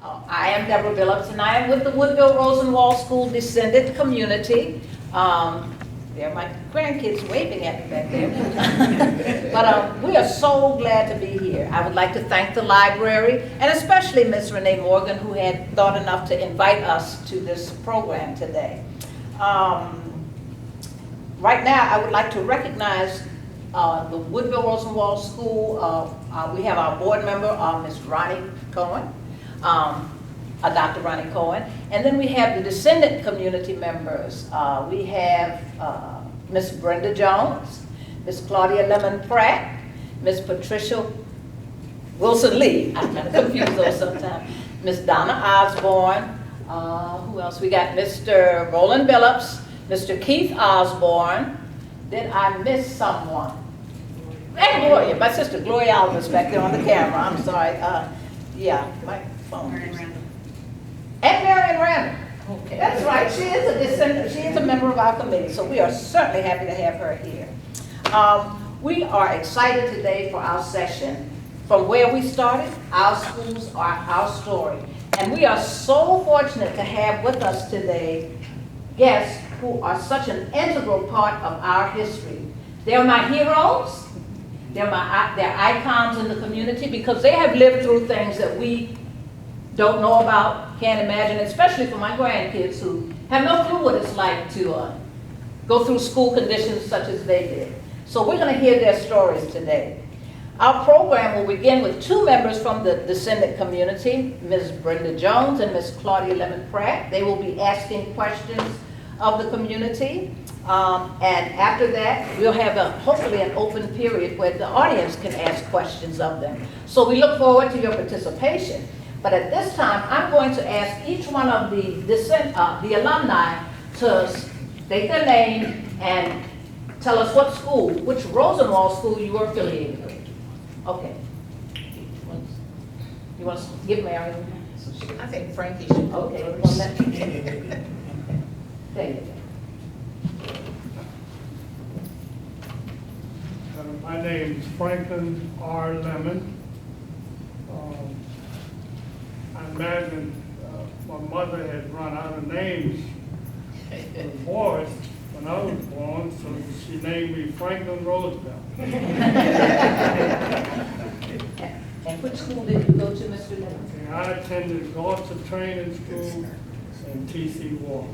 I am Deborah Billups, and I am with the Woodville Rosenwald School descendant community. There are my grandkids waving at me back there. But we are so glad to be here. I would like to thank the library, and especially Ms. Renee Morgan, who had thought enough to invite us to this program today. Right now, I would like to recognize the Woodville Rosenwald School. We have our board member, Ms. Ronnie Cohen. Dr. Ronnie Cohen, and then we have the descendant community members. We have Miss Brenda Jones, Miss Claudia Lemon Pratt, Miss Patricia Wilson Lee. I'm kind of confused those sometimes. Miss Donna Osborne. Who else? We got Mr. Roland Billups, Mr. Keith Osborne. Did I miss someone? And Gloria, my sister Gloria Alvis back there on the camera. I'm sorry. Yeah, my phone. And Marion Randall. Okay. That's right. She is a descendant. She is a member of our committee, so we are certainly happy to have her here. We are excited today for our session. From where we started, our schools are our story. And we are so fortunate to have with us today guests who are such an integral part of our history. They're my heroes. They're icons in the community because they have lived through things that we don't know about, can't imagine, especially for my grandkids who have no clue what it's like to go through school conditions such as they did. So we're going to hear their stories today. Our program will begin with two members from the descendant community, Ms. Brenda Jones and Ms. Claudia Lemon Pratt. They will be asking questions of the community. And after that, we'll have hopefully an open period where the audience can ask questions of them. So we look forward to your participation. But at this time, I'm going to ask each one of the alumni to state their name and tell us what school, which Rosenwald school you were affiliated with. Okay. You want to give Marion? I think Frankie should go Okay. first. There you go. My name is Franklin R. Lemon. I imagine my mother had run out of names for boys when I was born, so she named me Franklin Roosevelt. And which school did you go to, Mr. Lemon? I attended Gloucester Training School and T.C. Walker.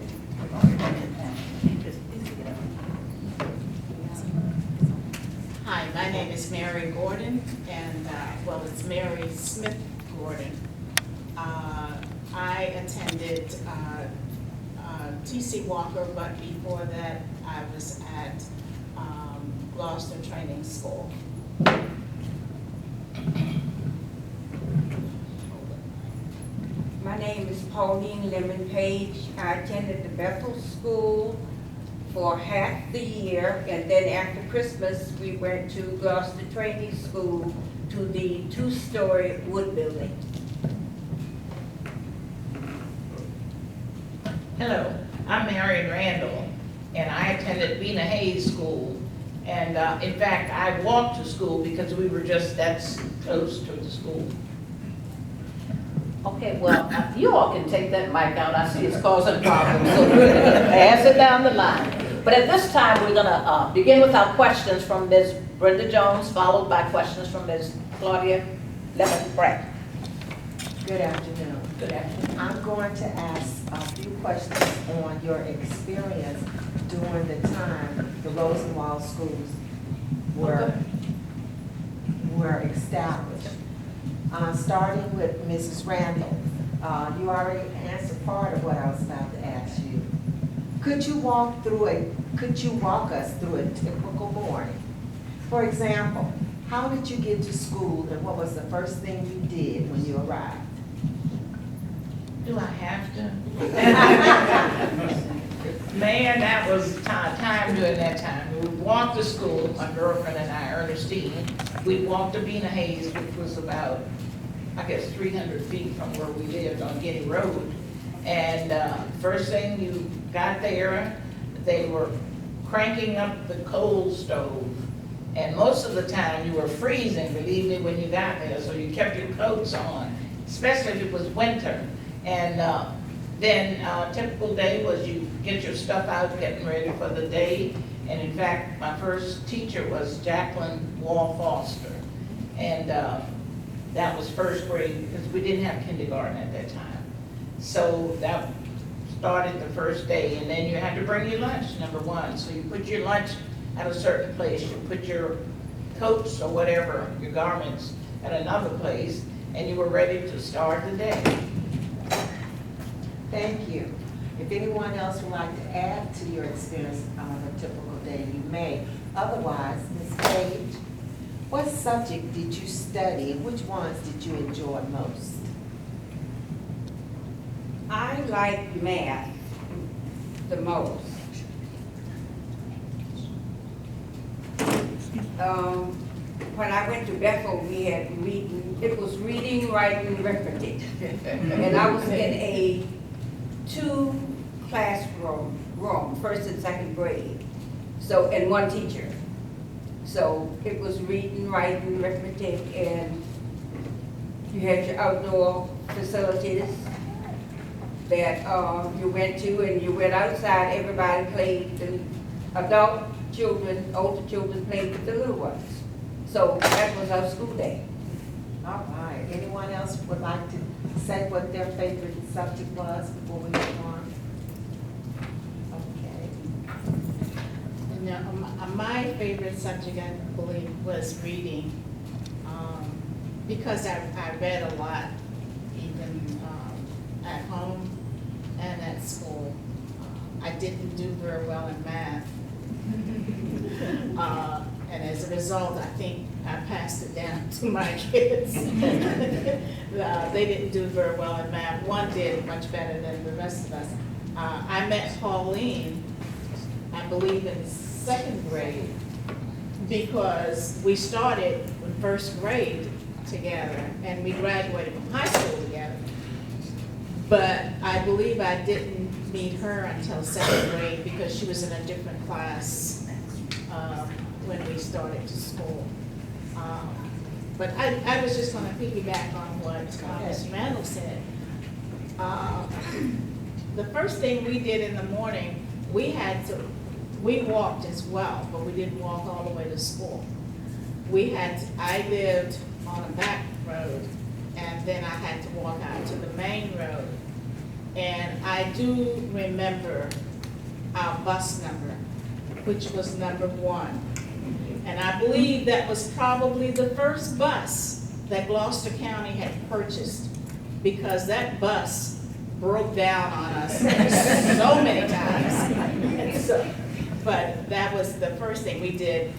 Hi, my name is Mary Gordon, and it's Mary Smith Gordon. I attended T.C. Walker, but before that, I was at Gloucester Training School. My name is Pauline Lemon Page. I attended the Bethel School for half the year, and then after Christmas, we went to Gloucester Training School to the two-story wood building. Hello, I'm Marion Randall, and I attended Bena Hayes School. And in fact, I walked to school because we were just that close to the school. Okay, well, you all can take that mic out. I see it's causing problems, so we're going to pass it down the line. But at this time, we're going to begin with our questions from Ms. Brenda Jones, followed by questions from Ms. Claudia Lemon Pratt. Good afternoon. Good afternoon. I'm going to ask a few questions on your experience during the time the Rosenwald schools were established. Starting with Mrs. Randall. You already answered part of what I was about to ask you. Could you walk us through a typical morning? For example, how did you get to school and what was the first thing you did when you arrived? Do I have to? Man, that was time during that time. We walked to school, my girlfriend and I, Ernestine. We walked to Bena Hayes, which was about, I guess, 300 feet from where we lived on Guinea Road. And first thing you got there, they were cranking up the coal stove. And most of the time you were freezing, believe me, when you got there, so you kept your coats on. especially if it was winter. And then typical day was you get your stuff out, getting ready for the day. And in fact, my first teacher was Jacqueline Wall Foster. And that was first grade, because we didn't have kindergarten at that time. So that started the first day, and then you had to bring your lunch, number one. So you put your lunch at a certain place, you put your coats or whatever, your garments, at another place, and you were ready to start the day. Thank you. If anyone else would like to add to your experience on a typical day, you may. Otherwise, Ms. Page, what subject did you study and which ones did you enjoy most? I like math the most. When I went to Bethel, we had reading, it was reading, writing, arithmetic. And I was in a 2-classroom, first and second grade. So, and one teacher. So it was reading, writing, arithmetic, and you had your outdoor facilities that you went to, and you went outside, everybody played, the adult children, older children played with the little ones. So that was our school day. All right. Anyone else would like to say what their favorite subject was before we move on? Okay. Now, my favorite subject, I believe, was reading, because I read a lot, even at home and at school. I didn't do very well in math. And as a result, I think I passed it down to my kids. They didn't do very well in math. One did much better than the rest of us. I met Pauline, I believe in 2nd grade, because we started in 1st grade together and we graduated from high school together. But I believe I didn't meet her until 2nd grade because she was in a different class when we started to school. But I was just going to piggyback on what Ms. Randall said. The first thing we did in the morning, we walked as well, but we didn't walk all the way to school. I lived on a back road, and then I had to walk out to the main road. And I do remember our bus number, which was number 1. And I believe that was probably the first bus that Gloucester County had purchased, because that bus broke down on us so many times. But that was the first thing we did,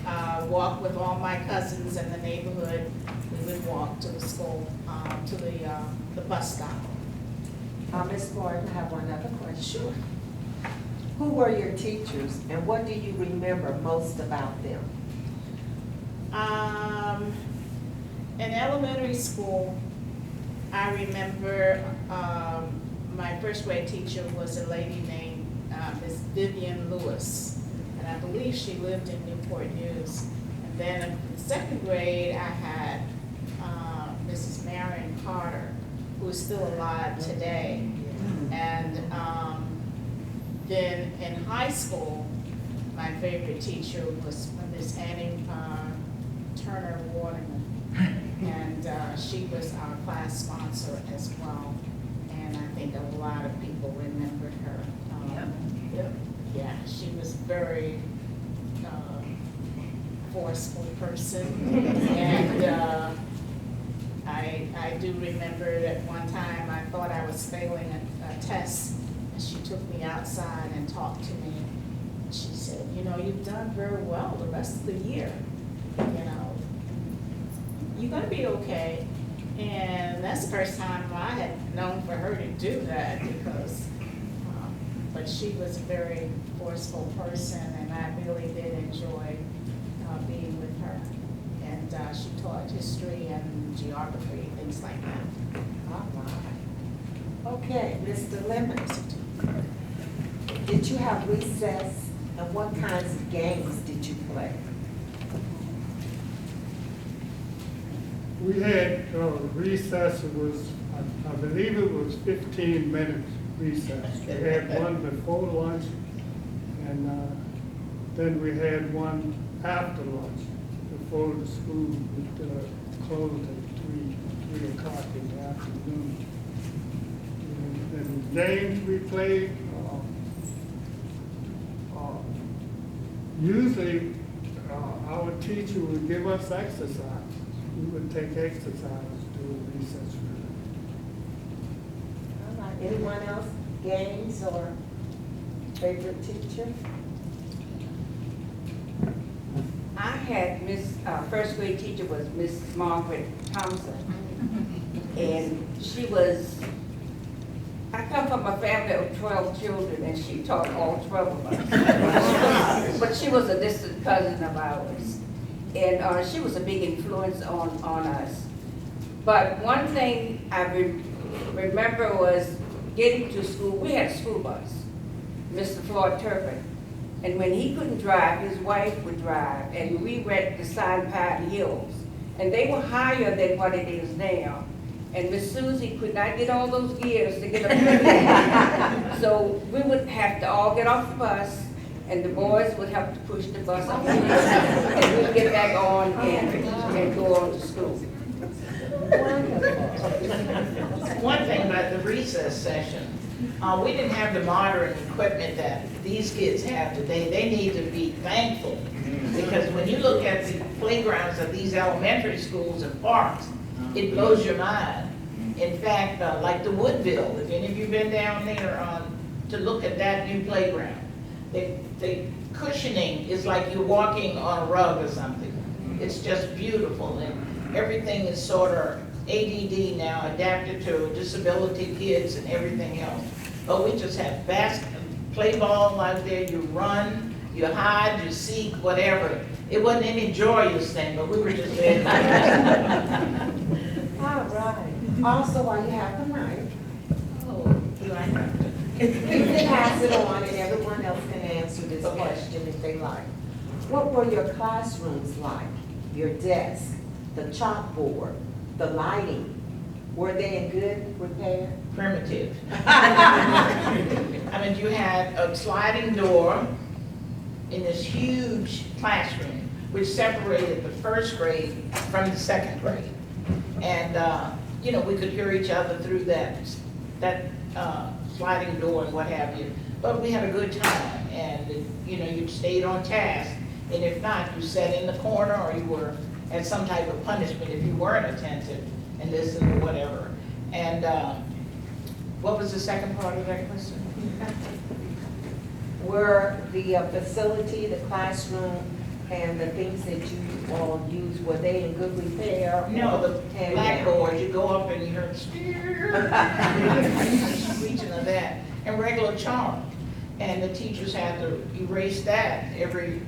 walk with all my cousins in the neighborhood. We would walk to the school, to the bus stop. Ms. Gordon, I have one other question. Sure. Who were your teachers and what do you remember most about them? In elementary school, I remember my 1st grade teacher was a lady named Miss Vivian Lewis, and I believe she lived in Newport News. And then in 2nd grade, I had Mrs. Marion Carter, who is still alive today. And then in high school, my favorite teacher was Miss Annie Turner Waterman, and she was our class sponsor as well. And I think a lot of people remembered her. Yeah, she was very forceful person, and I do remember that one time I thought I was failing a test, and she took me outside and talked to me. She said, you know, you've done very well the rest of the year. You know, you're gonna be okay. And that's the first time I had known for her to do that, because, but she was a very forceful person, and I really did enjoy being with her. And she taught history and geography, things like that. All right. Okay, Mr. Lemon, did you have recess and what kinds of games did you play? We had recess, it was I believe it was 15 minutes recess. We had one before lunch, and then we had one after lunch, before the school would close at 3 o'clock in the afternoon. And the games we played, usually our teacher would give us exercise. We would take exercise during recess. All right, anyone else, games or favorite teacher? I had first grade teacher was Miss Margaret Thompson. And she was, I come from a family of 12 children and she taught all 12 of us. But she was a distant cousin of ours. And she was a big influence on us. But one thing I remember was getting to school. We had a school bus, Mr. Floyd Turpin. And when he couldn't drive, his wife would drive. And we went to Sign Pine Hills. And they were higher than what it is now. And Miss Susie could not get all those gears to get up there. So we would have to all get off the bus, and the boys would have to push the bus up, and we'd get back on and go on to school. One thing about the recess session, we didn't have the modern equipment that these kids have today. They need to be thankful, because when you look at the playgrounds of these elementary schools and parks, it blows your mind. In fact, like the Woodville, if any of you been down there to look at that new playground, the cushioning is like you're walking on a rug or something. It's just beautiful, and everything is sort of ADD now, adapted to disability kids and everything else. But we just have play ball out there, you run, you hide, you seek, whatever. It wasn't any joyous thing, but we were just there. All right. Also, while you have the mic, Oh, do I have to? you can pass it on and everyone else can answer this question if they like. What were your classrooms like? Your desk, the chalkboard, the lighting? Were they in good repair? Primitive. I mean, you had a sliding door in this huge classroom, which separated the first grade from the second grade. And, you know, we could hear each other through that sliding door and what have you. But we had a good time, and, you know, you stayed on task. And if not, you sat in the corner, or you were at some type of punishment if you weren't attentive and listened or whatever. And what was the second part of that question? Were the facility, the classroom, and the things that you all used, were they in good repair? No, the And blackboard, you go up and you heard screeching of that, and regular chalk. And the teachers had to erase that every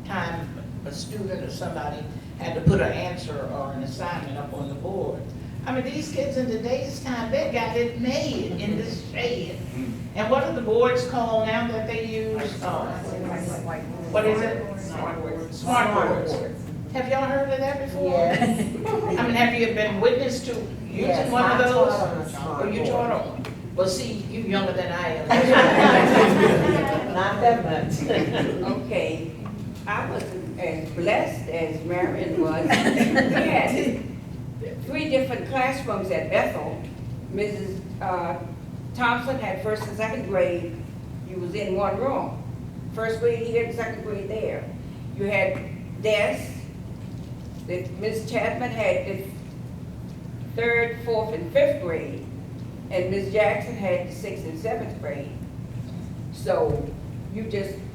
time a student or somebody had to put an answer or an assignment up on the board. I mean, these kids in today's time, they got it made in this shade. And what are the boards called now that they use? What is it? Smart boards. Have y'all heard of that before? Yes. I mean, have you been witness to using Yes, one of I those? taught on a smart Or you board. taught on? Well, see, you're younger than I am. Not that much. Okay, I wasn't as blessed as Marion was. We had 3 different classrooms at Bethel. Mrs. Thompson had first and second grade. You was in one room. First grade here and second grade there. You had desks. Ms. Chapman had the 3rd, 4th, and 5th grade. And Ms. Jackson had the 6th and 7th grade. So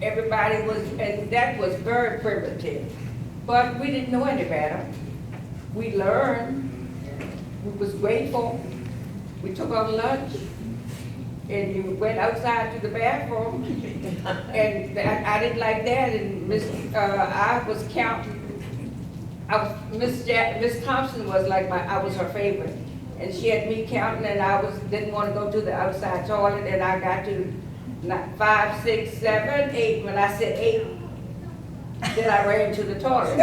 everybody was, and that was very primitive. But we didn't know any better. We learned. We was grateful. We took our lunch, and you went outside to the bathroom, and I didn't like that. And I was counting. Miss Thompson was like I was her favorite, and she had me counting, and I didn't want to go to the outside toilet, and I got to 5, 6, 7, 8. When I said 8, then I ran to the toilet.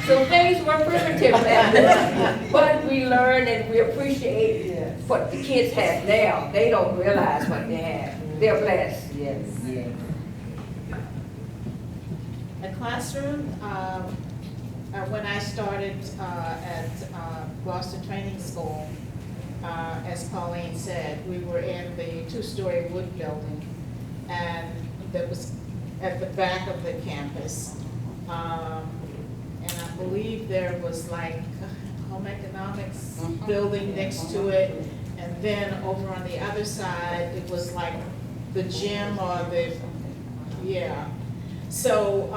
So things were were primitive back then, but we learn and we appreciate Yes. what the kids have now. They don't realize what they have. They're blessed. Yes, yes. The classroom, when I started at Boston Training School, as Pauline said, we were in the two-story wood building, and that was at the back of the campus. And I believe there was like a home economics building next to it, and then over on the other side, it was like the gym or the, yeah. So,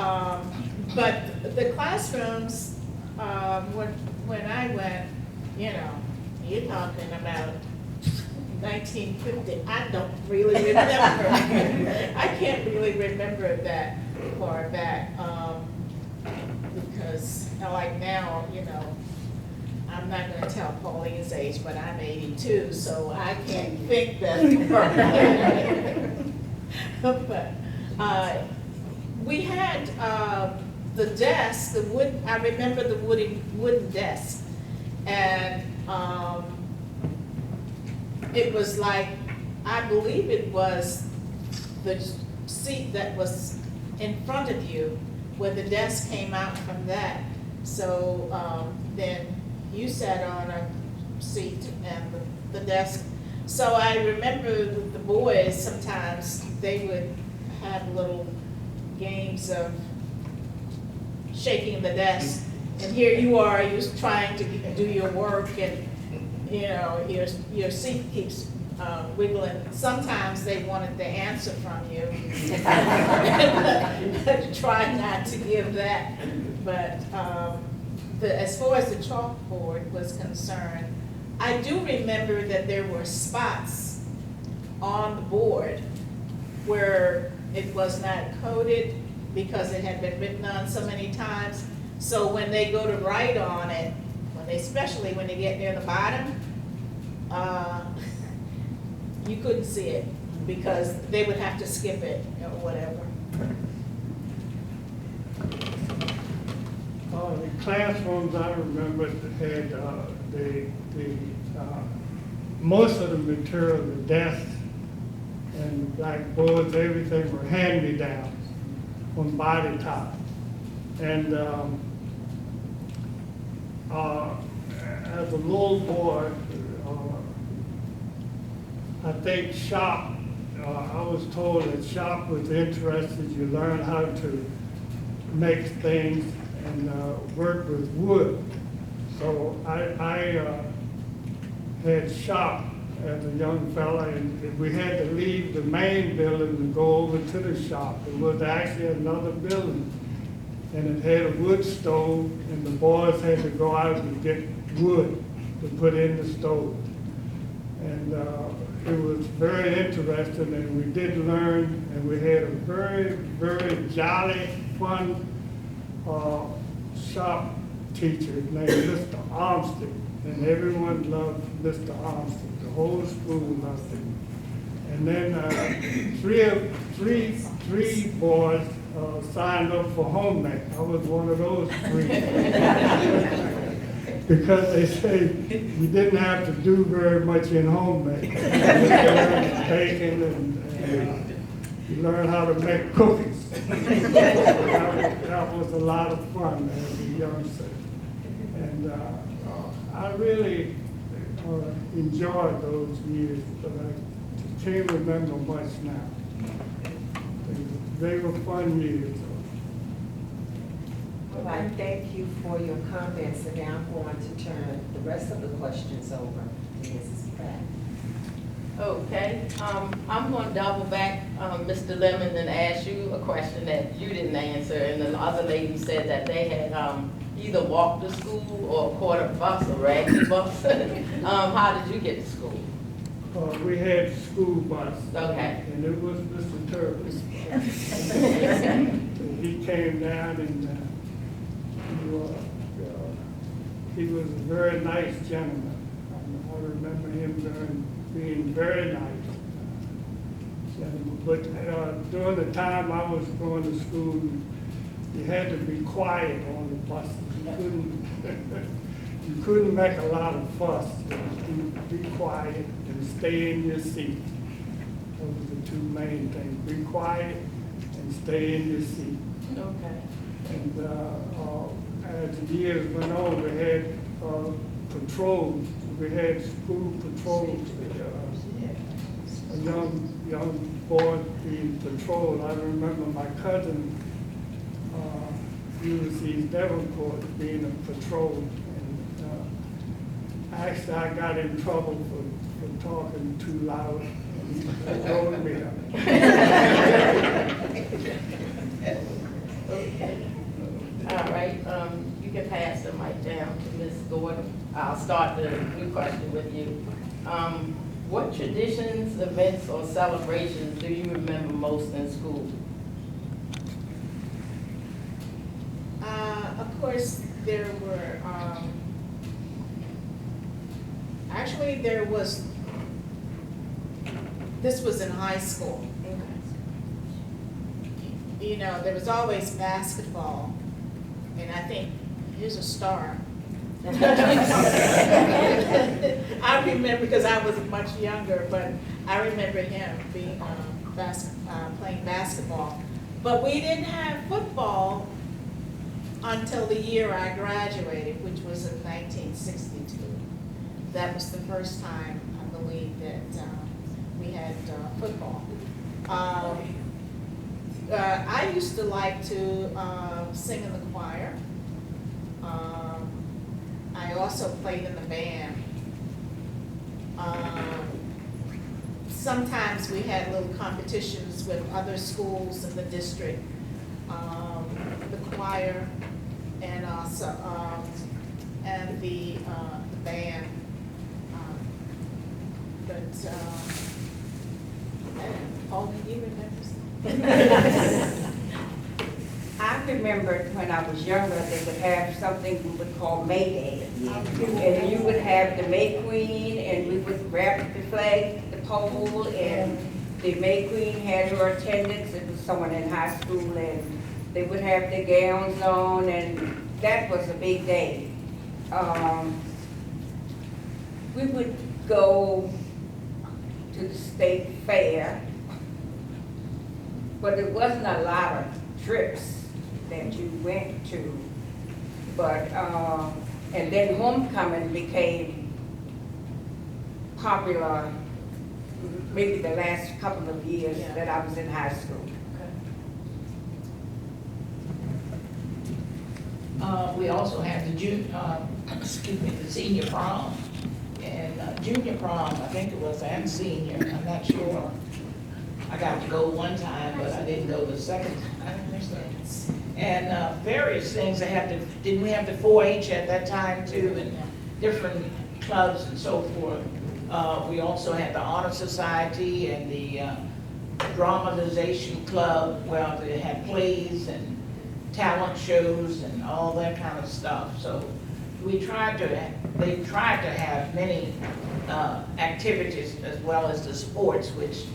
but the classrooms, when I went, you know, you're talking about 1950, I don't really remember. I can't really remember that far back, because like now, you know, I'm not gonna tell Pauline's age, but I'm 82, so I can't think that far. But, we had the desk, the wood, I remember the wooden desk, and it was like, I believe it was the seat that was in front of you, where the desk came out from that. So then you sat on a seat and the desk. So I remember the boys, sometimes they would have little games of shaking the desk, and here you are, you're trying to do your work, and you know your seat keeps wiggling. Sometimes they wanted the answer from you. Try not to give that, but as far as the chalkboard was concerned, I do remember that there were spots on the board where it was not coded because it had been written on so many times. So when they go to write on it, especially when they get near the bottom, you couldn't see it because they would have to skip it or whatever. The classrooms I remember had most of the material, the desks and blackboards, everything were hand-me-downs on body top. And as a little boy, I think shop, I was told that shop was interested. You learn how to make things and work with wood. So I had shop as a young fella, and we had to leave the main building and go over to the shop. It was actually another building, and it had a wood stove, and the boys had to go out and get wood to put in the stove. And it was very interesting, and we did learn, and we had a very, very jolly, fun shop teacher named Mr. Armstead, and everyone loved Mr. Armstead. The whole school loved him. And then three boys signed up for homemade. I was one of those three. Because they say you didn't have to do very much in homemade. You learned baking and you learn how to make cookies. That was a lot of fun as a youngster. And I really enjoyed those years, but I can't remember much now. They were fun years. Well, I thank you for your comments, and now I'm going to turn the rest of the questions over to Mrs. Pratt. Okay, I'm going to double back, Mr. Lemon, and ask you a question that you didn't answer, and the other lady said that they had either walked to school or caught a bus, a raggedy bus. How did you get to school? We had school bus. Okay. And it was Mr. Turvis. He came down and he was a very nice gentleman. I remember him being very nice. But during the time I was going to school, you had to be quiet on the bus. You couldn't make a lot of fuss. You be quiet and stay in your seat. Those are the two main things. Be quiet and stay in your seat. Okay. And as the years went on, we had patrols. We had school patrols. A young boy being patrolled. I remember my cousin, Ulysses Davenport, being a patrol. And actually, I got in trouble for talking too loud. They told me that. All right, you can pass the mic down to Ms. Gordon. I'll start the new question with you. What traditions, events, or celebrations do you remember most in school? Of course, there were, actually, this was in high school. You know, there was always basketball, and I think, here's a star. I remember, because I was much younger, but I remember him being playing basketball. But we didn't have football until the year I graduated, which was in 1962. That was the first time, I believe, that we had football. I used to like to sing in the choir. I also played in the band. Sometimes we had little competitions with other schools in the district, the choir, and also and the band. Paul, do you remember? I remember when I was younger, they would have something we would call May Day. And you would have the May Queen, and we would wrap the flag, the pole, and the May Queen had her attendants. It was someone in high school, and they would have their gowns on, and that was a big day. We would go to the state fair, but it wasn't a lot of trips that you went to. But, and then homecoming became popular maybe the last couple of years that I was in high school. We also had the the senior prom and junior prom, I think it was, and senior, I'm not sure. I got to go one time, but I didn't go the second time. And various things, didn't we have the 4-H at that time too, and different clubs and so forth. We also had the Honor Society and the Dramatization Club, where they had plays and talent shows and all that kind of stuff. So they tried to have many activities as well as the sports, which,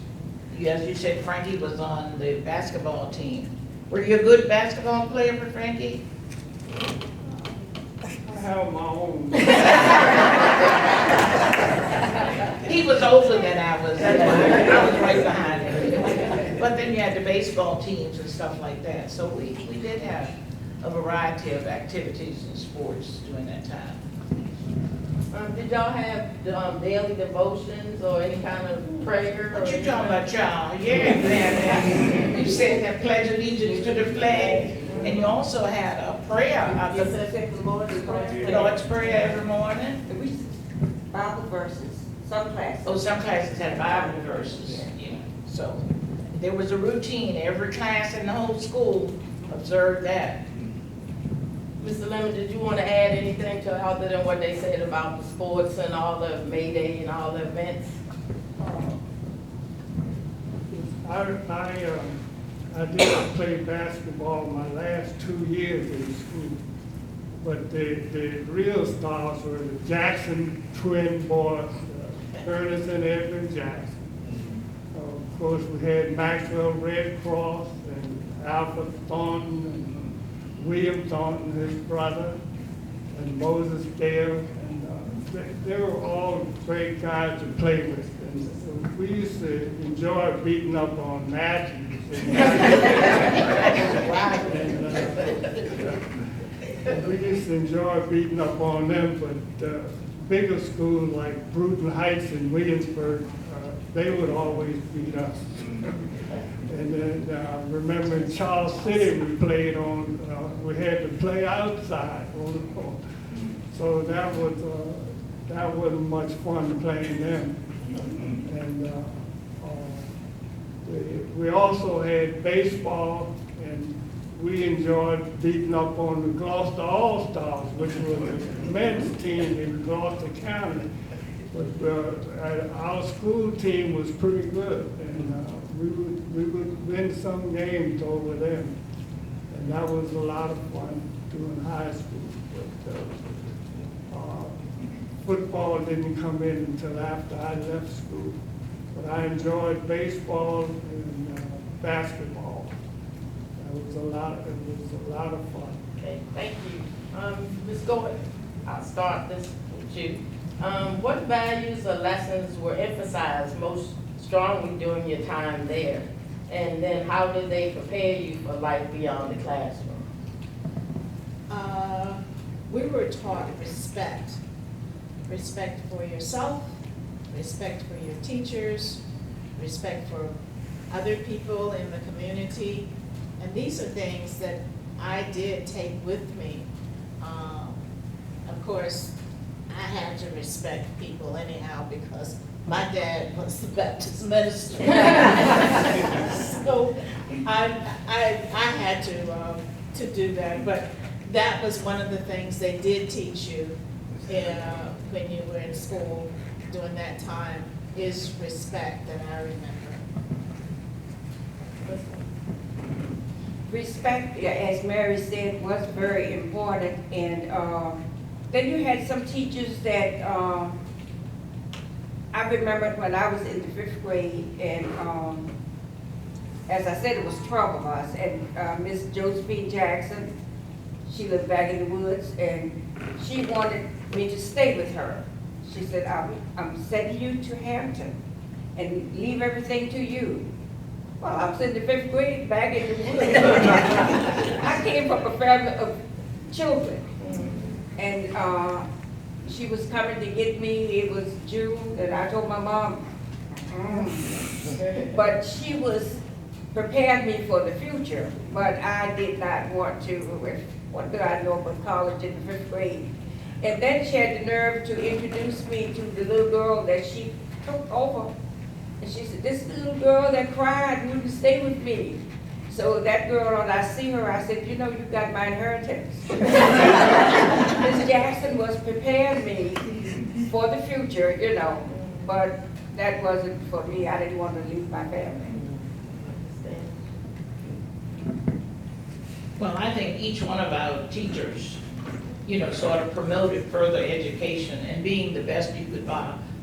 as you said, Frankie was on the basketball team. Were you a good basketball player for Frankie? I have my own. He was older than I was, that's why I was right behind him. But then you had the baseball teams and stuff like that. So we did have a variety of activities and sports during that time. Did y'all have daily devotions or any kind of prayer? What you talking about, y'all? Yeah, you said that pledge allegiance to the flag, and you also had a prayer. The Lord's Prayer. The Lord's Prayer every morning. Bible verses, some classes. Oh, some classes had Bible verses. Yeah. So there was a routine. Every class in the whole school observed that. Mr. Lemon, did you want to add anything to other than what they said about the sports and all the May Day and all the events? I did play basketball my last 2 years in school, but the real stars were the Jackson twin boys, Ernest and Edwin Jackson. Of course, we had Maxwell Red Cross and Alfred Thornton and William Thornton, his brother, and Moses Dale, and they were all great guys to play with. And we used to enjoy beating up on Matthews. And we used to enjoy beating up on them, but bigger schools like Bruton Heights and Williamsburg, they would always beat us. And then remember in Charles City, we played on, we had to play outside on the court. So that wasn't much fun playing them. And we also had baseball, and we enjoyed beating up on the Gloucester All-Stars, which was a men's team in Gloucester County. But our school team was pretty good, and we would win some games over them. And that was a lot of fun doing high school. But football didn't come in until after I left school. But I enjoyed baseball and basketball. It was a lot of fun. Okay, thank you. Ms. Gordon, I'll start this with you. What values or lessons were emphasized most strongly during your time there? And then how did they prepare you for life beyond the classroom? We were taught respect. Respect for yourself, respect for your teachers, respect for other people in the community. And these are things that I did take with me. Of course, I had to respect people anyhow because my dad was the Baptist minister. So I had to do that, but that was one of the things they did teach you when you were in school during that time, is respect, that I remember. Respect, as Mary said, was very important. And then you had some teachers that I remembered when I was in the 5th grade, and as I said, it was 12 of us. And Miss Josephine Jackson, she lived back in the woods, and she wanted me to stay with her. She said, I'm sending you to Hampton and leave everything to you. Well, I was in the 5th grade back in the woods. I came from a family of children. And she was coming to get me. It was June, and I told my mom, but she was preparing me for the future, but I did not want to. What did I know about college in the 5th grade? And then she had the nerve to introduce me to the little girl that she took over. And she said, this little girl that cried wouldn't stay with me. So that girl, when I see her, I said, you know, you got my inheritance. Miss Jackson was preparing me for the future, you know, but that wasn't for me. I didn't want to leave my family. Well, I think each one of our teachers, you know, sort of promoted further education and being the best you could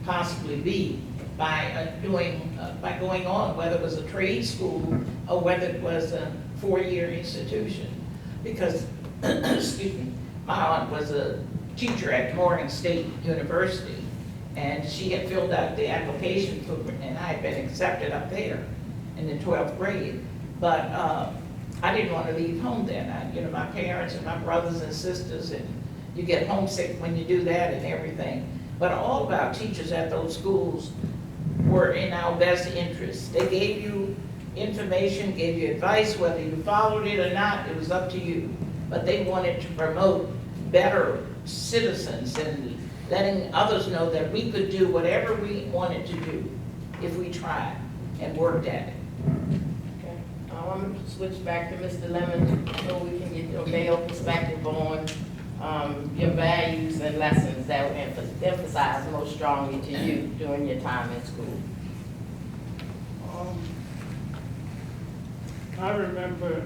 possibly be by going on, whether it was a trade school or whether it was a 4-year institution. Because, excuse me, my aunt was a teacher at Morgan State University, and she had filled out the application for, and I had been accepted up there in the 12th grade. But I didn't want to leave home then. You know, my parents and my brothers and sisters, and you get homesick when you do that and everything. But all of our teachers at those schools were in our best interest. They gave you information, gave you advice, whether you followed it or not, it was up to you. But they wanted to promote better citizens and letting others know that we could do whatever we wanted to do if we tried and worked at it. I'm going to switch back to Mr. Lemon so we can get your male perspective on your values and lessons that were emphasized most strongly to you during your time in school. I remember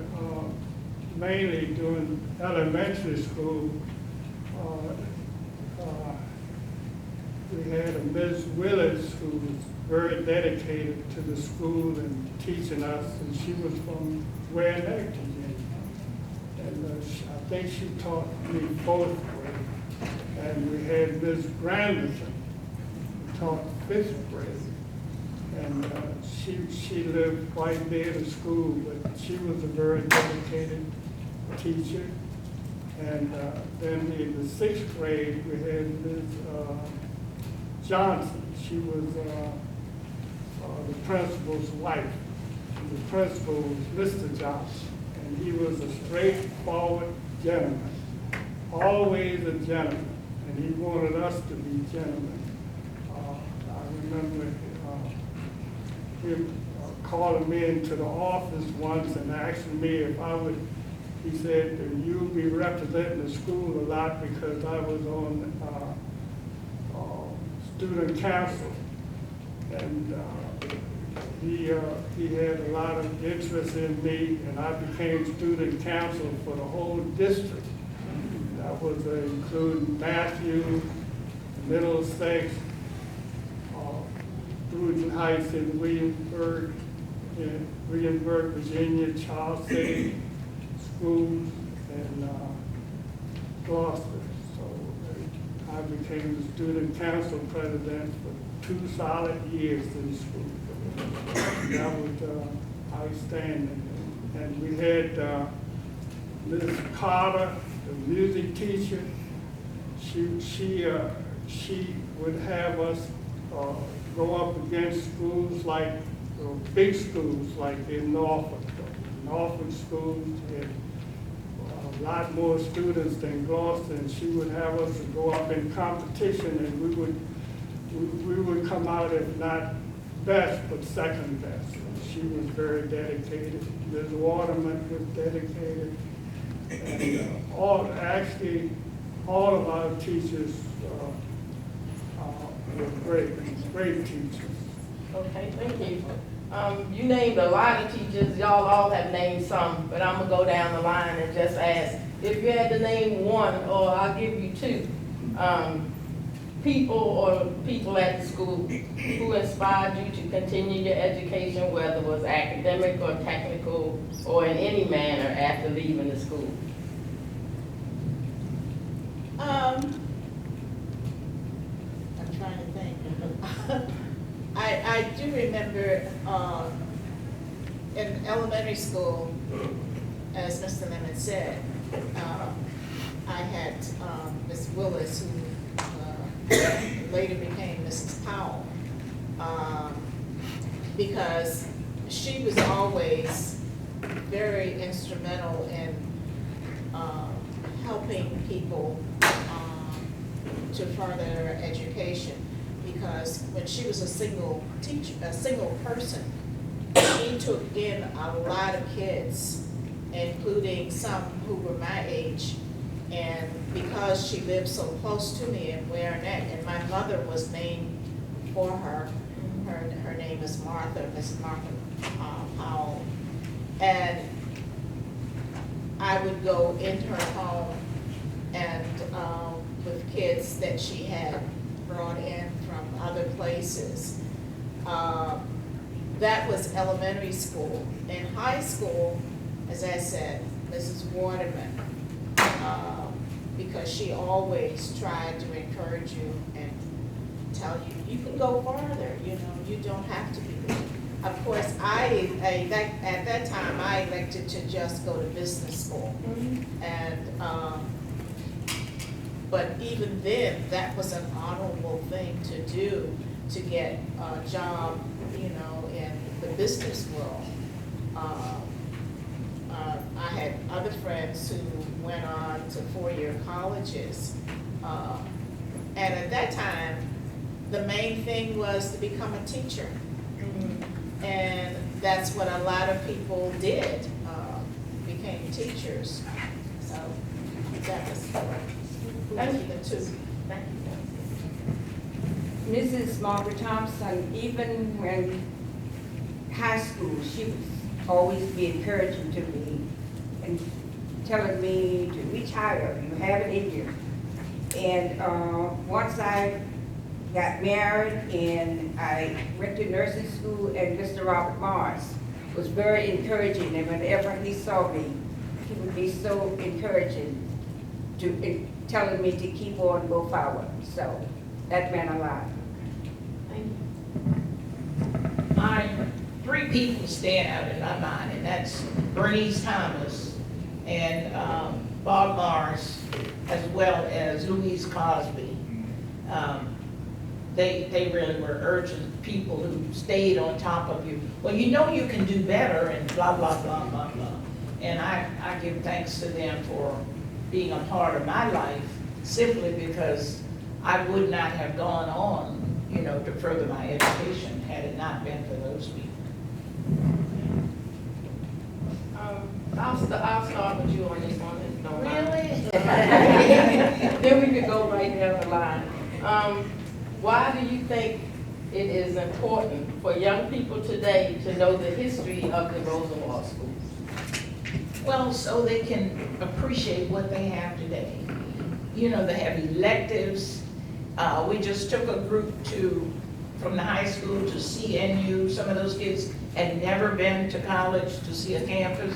mainly during elementary school, we had a Miss Willis who was very dedicated to the school and teaching us, and she was from Ware Neck, Virginia. And I think she taught me fourth grade. And we had Miss Granderson, who taught fifth grade. And she lived quite near the school, but she was a very dedicated teacher. And then in the sixth grade, we had Ms. Johnson. She was the principal's wife. The principal was Mr. Johnson, and he was a straightforward gentleman, always a gentleman, and he wanted us to be gentlemen. I remember him calling me into the office once and asking me if I would, he said, you'll be representing the school a lot because I was on student council. And he had a lot of interest in me, and I became student council for the whole district. That was including Matthew, Middlesex, Bruton Heights in Williamsburg, Virginia, Charles City schools, and Gloucester. So I became the student council president for 2 solid years in the school. That was outstanding. And we had Ms. Carter, the music teacher. She would have us go up against schools like big schools like in Norfolk. Norfolk schools had a lot more students than Gloucester, and she would have us go up in competition, and we would come out if not best, but second best. And she was very dedicated. Ms. Waterman was dedicated, and all of our teachers were great teachers. Okay, thank you. You named a lot of teachers, y'all all have named some, but I'm gonna go down the line and just ask, if you had to name one, or I'll give you 2, people at the school who inspired you to continue your education, whether it was academic or technical, or in any manner after leaving the school? I'm trying to think. I do remember in elementary school, as Mr. Lemon said, I had Miss Willis, who later became Mrs. Powell, because she was always very instrumental in helping people to further their education. Because when she was a single teacher, a single person, she took in a lot of kids, including some who were my age. And because she lived so close to me in Waranek, and my mother was named for her, her name is Martha, Miss Martha Powell. And I would go in her home and with kids that she had brought in from other places. That was elementary school. In high school, as I said, Mrs. Waterman, because she always tried to encourage you and tell you, you can go farther, you know, you don't have to be. Of course, at that time, I elected to just go to business school. Mm-hmm. And, but even then, that was an honorable thing to do, to get a job, you know, in the business world. I had other friends who went on to 4-year colleges. And at that time, the main thing was to become a teacher. Mm-hmm. And that's what a lot of people did, became teachers. So that was the 2. Thank you. Mrs. Margaret Thompson, even when high school, she would always be encouraging to me and telling me to reach higher, you have it in you. And once I got married and I went to nursing school, and Mr. Robert Morris was very encouraging, and whenever he saw me, he would be so encouraging telling me to keep on, go forward. So that meant a lot. Thank you. Three people stand out in my mind, and that's Bernice Thomas and Bob Morris, as well as Louise Cosby. They really were urgent people who stayed on top of you. Well, you know you can do better and blah, blah, blah, blah, blah. And I give thanks to them for being a part of my life simply because I would not have gone on, you know, to further my education had it not been for those people. I'll start with you on this one, if you don't mind. Really? Then we could go right down the line. Why do you think it is important for young people today to know the history of the Rosenwald School? Well, so they can appreciate what they have today. You know, they have electives. We just took a group from the high school to CNU. Some of those kids had never been to college to see a campus.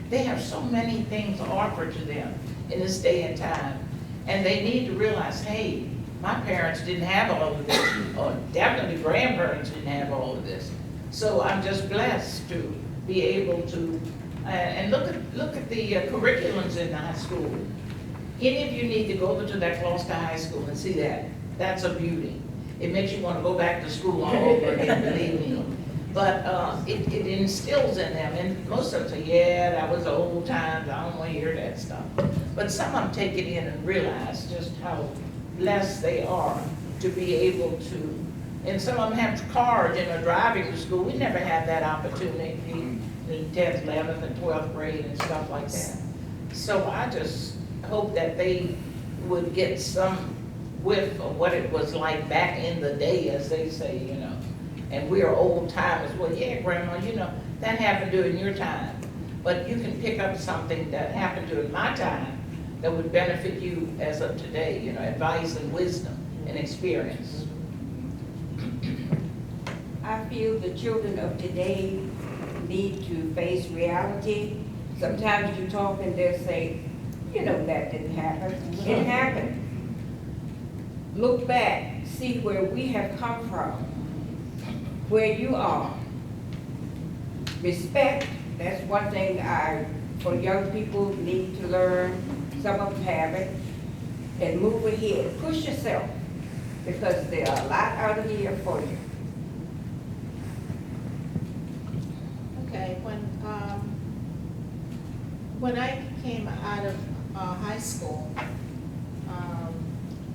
They have so many things offered to them in this day and time. And they need to realize, hey, my parents didn't have all of this, or definitely grandparents didn't have all of this. So I'm just blessed to be able to, and look at the curriculums in the high school. Any of you need to go over to that Gloucester High School and see that. That's a beauty. It makes you want to go back to school all over again, believe me. But it instills in them, and most of them say, yeah, that was the old times, I don't want to hear that stuff. But some of them take it in and realize just how blessed they are to be able to, and some of them have cars and are driving to school. We never had that opportunity in 10th, 11th, and 12th grade and stuff like that. So I just hope that they would get some whiff of what it was like back in the day, as they say, you know. And we're old timers. Well, yeah, Grandma, you know, that happened during your time. But you can pick up something that happened during my time that would benefit you as of today, you know, advice and wisdom and experience. I feel the children of today need to face reality. Sometimes you talk and they'll say, you know, that didn't happen. It happened. Look back, see where we have come from, where you are. Respect, that's one thing for young people need to learn. Some of them have it. And move ahead, push yourself, because there are a lot out here for you. Okay, when I came out of high school,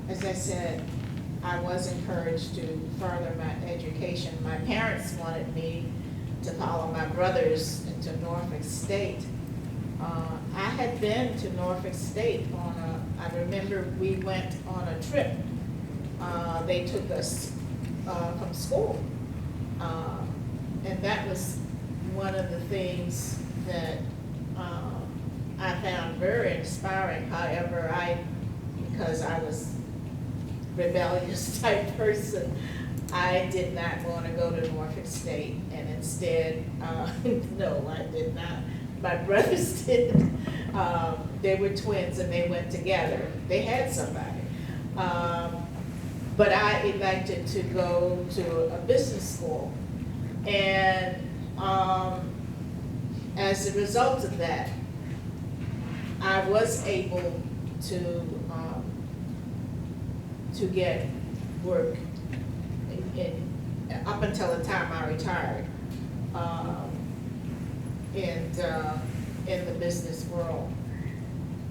as I said, I was encouraged to further my education. My parents wanted me to follow my brothers into Norfolk State. I had been to Norfolk State I remember we went on a trip. They took us from school. And that was one of the things that I found very inspiring. However, because I was rebellious type person, I did not want to go to Norfolk State, and instead, no, I did not. My brothers did. They were twins and they went together. They had somebody. But I elected to go to a business school. And as a result of that, I was able to get work up until the time I retired in the business world.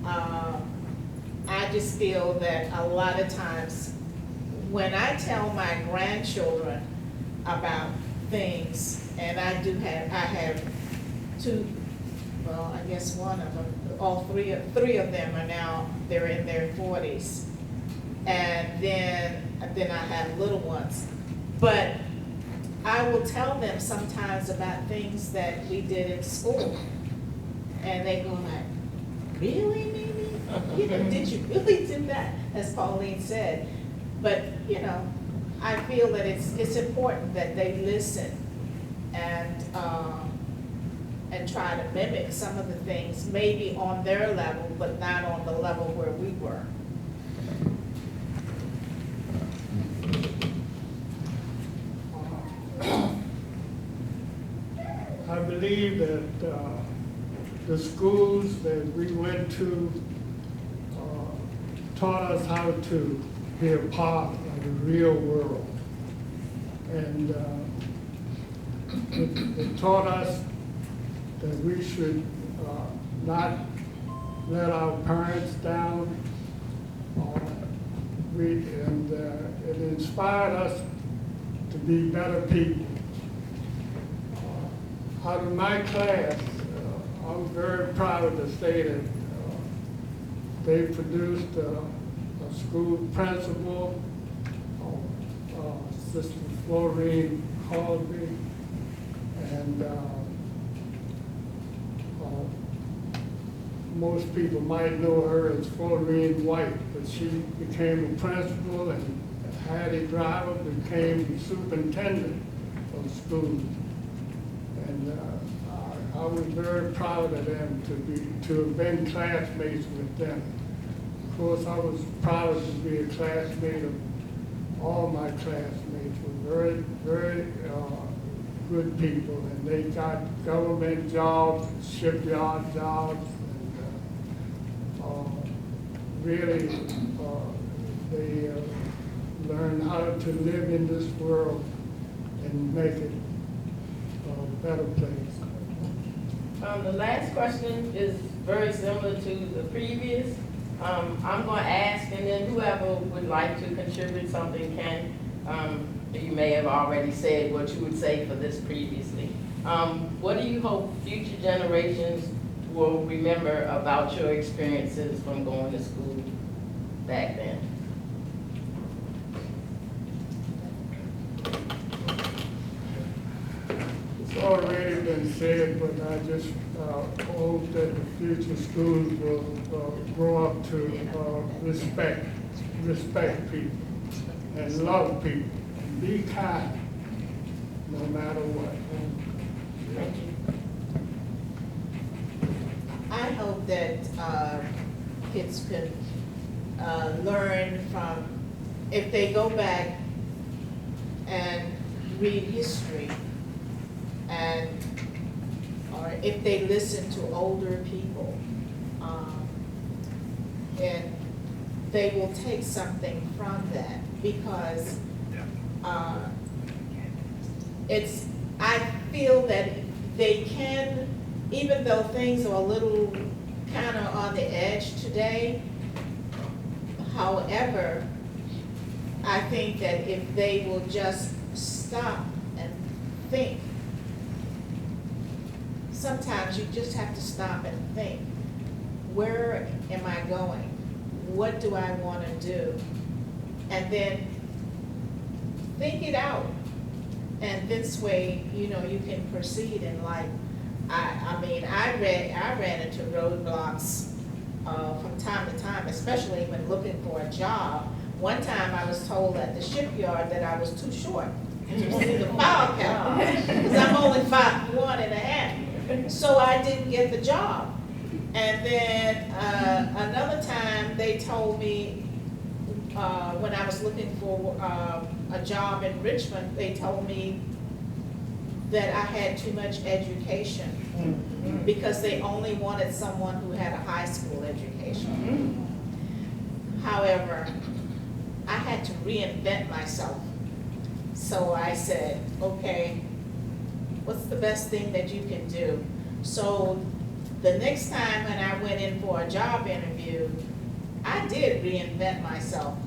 I just feel that a lot of times when I tell my grandchildren about things, and I have two, well, I guess one of them, three of them are now, they're in their 40s. And then I have little ones. But I will tell them sometimes about things that we did in school. And they go like, really, Mimi? You know, did you really do that? As Pauline said. But, you know, I feel that it's important that they listen and and try to mimic some of the things, maybe on their level, but not on the level where we were. I believe that the schools that we went to taught us how to be a part of the real world. And it taught us that we should not let our parents down. It inspired us to be better people. Out of my class, I'm very proud to say that they produced a school principal, Sister Florine Colby, and most people might know her as Florine White, but she became a principal, and Hattie Driver became the superintendent of the school. And I was very proud of them to have been classmates with them. Of course, I was proud to be a classmate of all my classmates. Were very, very good people, and they got government jobs, shipyard jobs, and really they learned how to live in this world and make it a better place. The last question is very similar to the previous. I'm going to ask, and then whoever would like to contribute something can. You may have already said what you would say for this previously. What do you hope future generations will remember about your experiences from going to school back then? It's already been said, but I just hope that the future schools will grow up to respect people, and love people, and be kind, no matter what. Thank you. I hope that kids could learn from, if they go back and read history, and or if they listen to older people, and they will take something from that, because I feel that they can, even though things are a little kind of on the edge today, however, I think that if they will just stop and think, sometimes you just have to stop and think, where am I going? What do I want to do? And then think it out. And this way, you can proceed in life. I ran into roadblocks from time to time, especially when looking for a job. One time I was told at the shipyard that I was too short to see the file cabinet, because I'm only 5'1½". So I didn't get the job. And then another time they told me, when I was looking for a job in Richmond, they told me that I had too much education, because they only wanted someone who had a high school education. However, I had to reinvent myself. So I said, okay, what's the best thing that you can do? So the next time when I went in for a job interview, I did reinvent myself.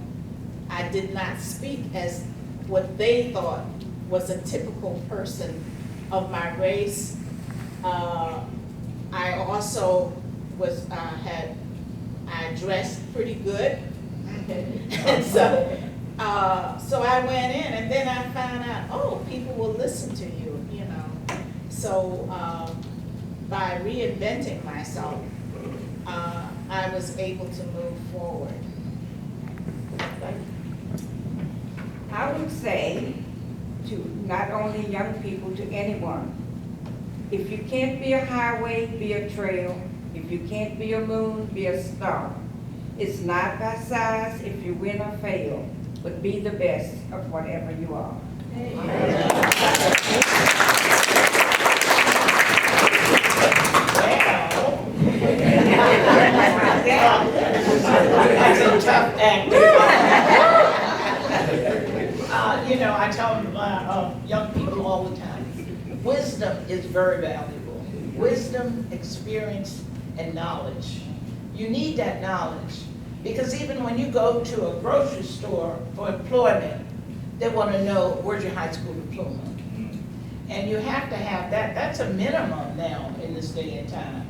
I did not speak as what they thought was a typical person of my race. I also I dressed pretty good. And so I went in, and then I found out, oh, people will listen to you, So by reinventing myself, I was able to move forward. I would say to not only young people, to anyone, If you can't be a highway, be a trail. If you can't be a moon, be a star. It's not by size if you win or fail, but be the best of whatever you are. That's a tough act. You know, I tell young people all the time, wisdom is very valuable. Wisdom, experience, and knowledge. You need that knowledge because even when you go to a grocery store for employment, they want to know where's your high school diploma. And you have to have that. That's a minimum now in this day and time.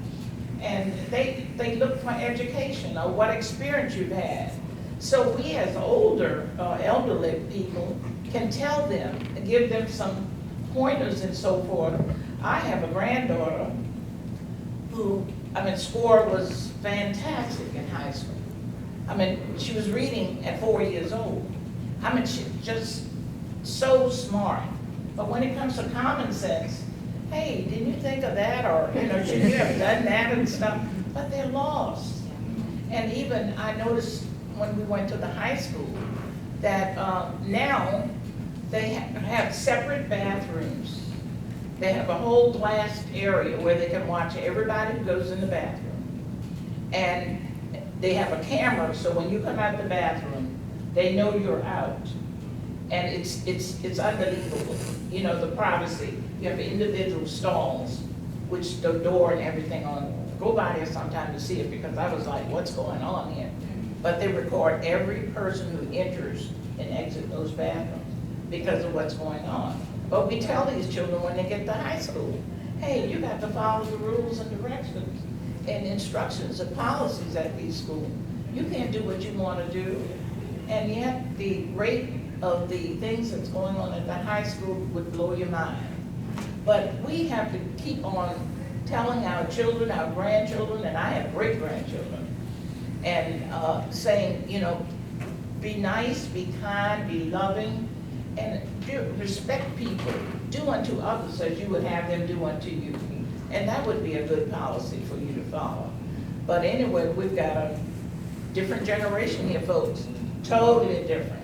And they look for education or what experience you've had. So we as older, elderly people can tell them and give them some pointers and so forth. I have a granddaughter who, score was fantastic in high school. She was reading at 4 years old. She's just so smart. But when it comes to common sense, hey, didn't you think of that? Or, should you have done that and stuff? But they're lost. And even I noticed when we went to the high school that now they have separate bathrooms. They have a whole glassed area where they can watch everybody who goes in the bathroom. And they have a camera, so when you come out of the bathroom, they know you're out. And it's unbelievable, the privacy. You have individual stalls, which the door and everything on. Go by there sometime to see it because I was like, what's going on here? But they record every person who enters and exits those bathrooms because of what's going on. But we tell these children when they get to high school, hey, you got to follow the rules and directions and instructions and policies at these schools. You can't do what you want to do. And yet the rate of the things that's going on at the high school would blow your mind. But we have to keep on telling our children, our grandchildren, and I have great-grandchildren, and saying, be nice, be kind, be loving, and respect people. Do unto others as you would have them do unto you. And that would be a good policy for you to follow. But anyway, we've got a different generation here, folks, totally different.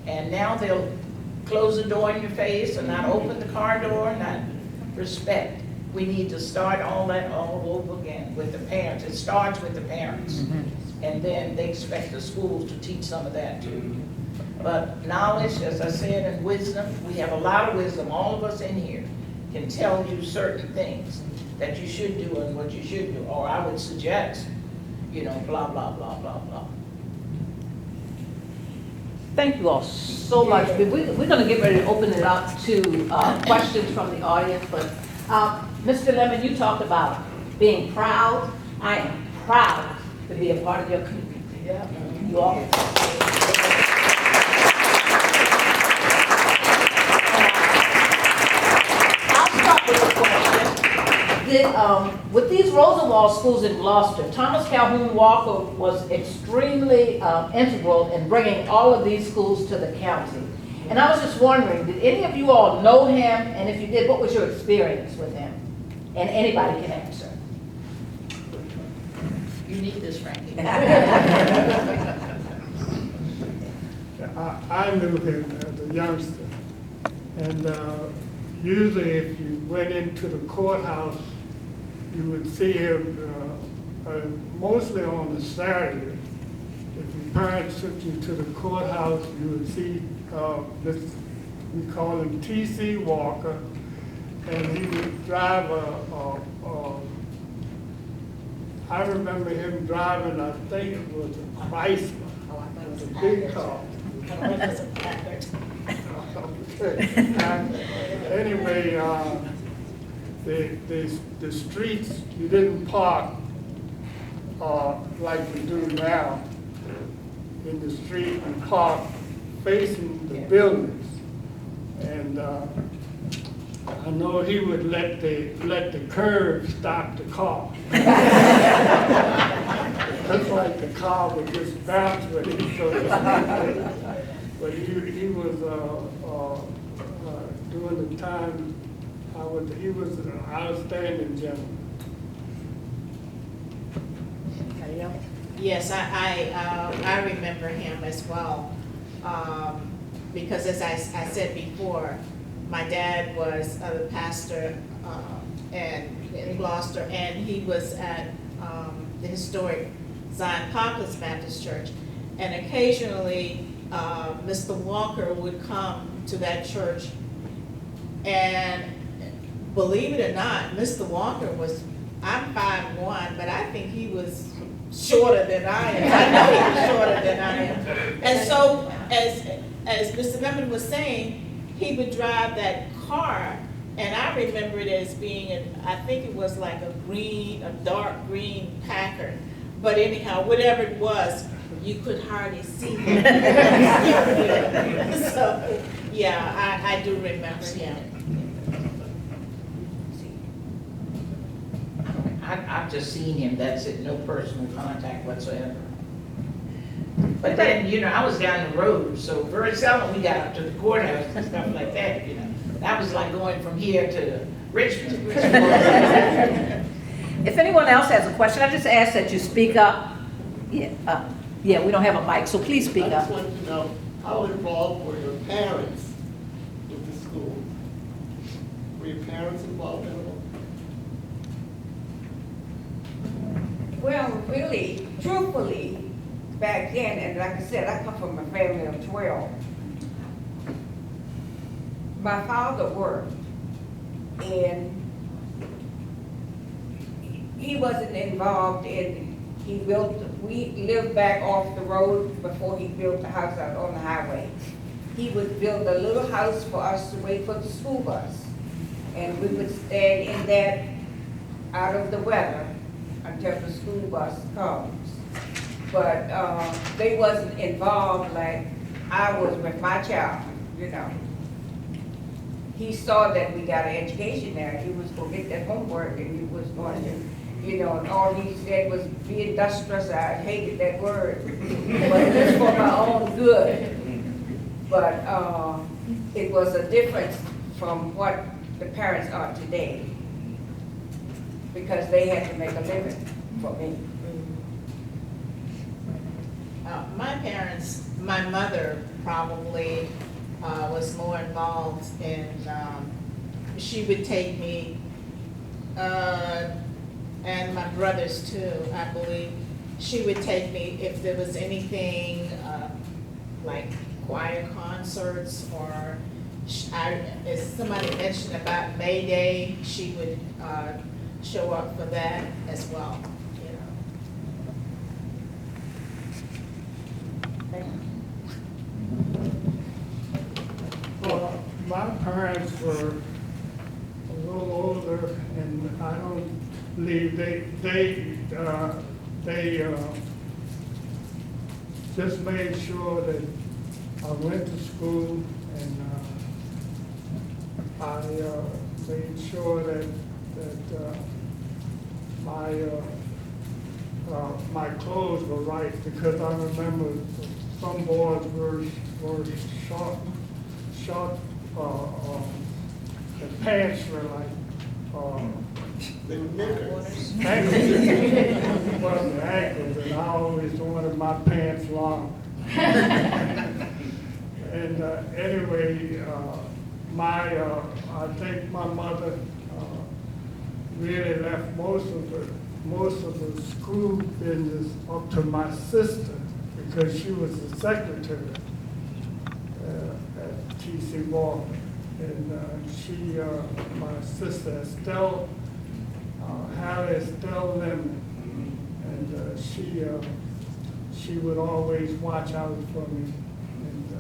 And now they'll close the door in your face and not open the car door, not respect. We need to start all that all over again with the parents. It starts with the parents. And then they expect the schools to teach some of that too. But knowledge, as I said, and wisdom, we have a lot of wisdom. All of us in here can tell you certain things that you should do and what you should do. Or I would suggest, blah, blah, blah, blah, blah. Thank you all so much. We're going to get ready to open it up to questions from the audience. But Mr. Lemon, you talked about being proud. I am proud to be a part of your community. Yeah. You all. With these Rosenwald schools in Gloucester, Thomas Calhoun Walker was extremely integral in bringing all of these schools to the county. And I was just wondering, did any of you all know him? And if you did, what was your experience with him? And anybody can answer. You need this, Frankie. I knew him as a youngster. And usually if you went into the courthouse, you would see him mostly on a Saturday. If your parents took you to the courthouse, you would see we call him T.C. Walker, and he would drive I remember him driving, I think it was a Chrysler, it was a big car. Anyway, the streets, you didn't park like we do now in the street, and park facing the buildings. And I know he would let the curb stop the car. That's like the car would just bounce with it. So, but he was during the time He was an outstanding gentleman. Anybody else? Yes, I remember him as well. Because as I said before, my dad was the pastor in Gloucester, and he was at the historic Zion Poplar's Baptist Church. And occasionally, Mr. Walker would come to that church, and believe it or not, Mr. Walker I'm 5'1", but I think he was shorter than I am. I know he was shorter than I am. And so, as Mr. Lemon was saying, he would drive that car, and I remember it as being, I think it was like a dark green Packard. But anyhow, whatever it was, you could hardly see him. So, yeah, I do remember him. I've just seen him, that's it, no personal contact whatsoever. But then, you know, I was down the road, so very seldom we got up to the courthouse and stuff like that, you know. That was like going from here to Richmond. If anyone else has a question, I just ask that you speak up. Yeah, we don't have a mic, so please speak I up. just want to know, how involved were your parents with the school? Were your parents involved at all? Well, really, truthfully, back then, and like I said, I come from a family of 12. My father worked, and he wasn't involved in, we lived back off the road before he built the house out on the highway. He would build a little house for us to wait for the school bus. And we would stand in that out of the weather until the school bus comes. But they wasn't involved like I was with my child, you know. He saw that we got an education there. He was going to get that homework, and he was going to, you know, and all he said was be industrious. I hated that word, but it was for my own good. But it was a difference from what the parents are today, because they had to make a living for me. My parents, my mother probably was more involved in, she would take me, and my brothers too, I believe. She would take me if there was anything like choir concerts, or as somebody mentioned about May Day, she would show up for that as well, you know. Well, my parents were a little older, and I don't believe they just made sure that I went to school, and I made sure that my clothes were right, because I remember some boys were short, the pants were like, They were knickers. ankles, well, the ankles, and I always wanted my pants long. And anyway, I think my mother really left most of the school business up to my sister, because she was the secretary at T.C. Walker. And my sister Estelle, Estelle Lemon, and she would always watch out for me and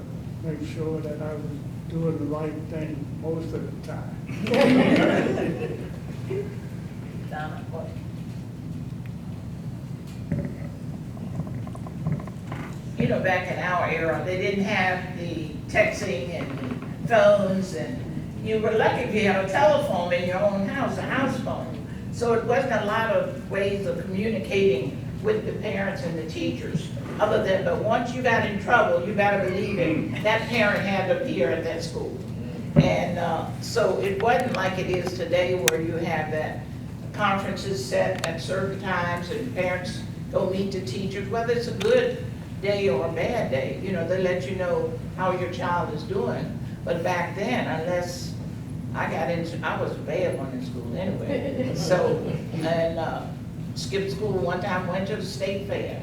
make sure that I was doing the right thing most of the time. Donna, what? You know, back in our era, they didn't have the texting and phones, and you were lucky if you had a telephone in your own house, a house phone. So it wasn't a lot of ways of communicating with the parents and the teachers, other than, but once you got in trouble, you better believe it, that parent had to appear at that school. And so it wasn't like it is today where you have that conferences set at certain times and parents go meet the teachers, whether it's a good day or a bad day. You know, they let you know how your child is doing. But back then, unless I got into, I was a bad one in school anyway. So, and skipped school one time, went to the state fair.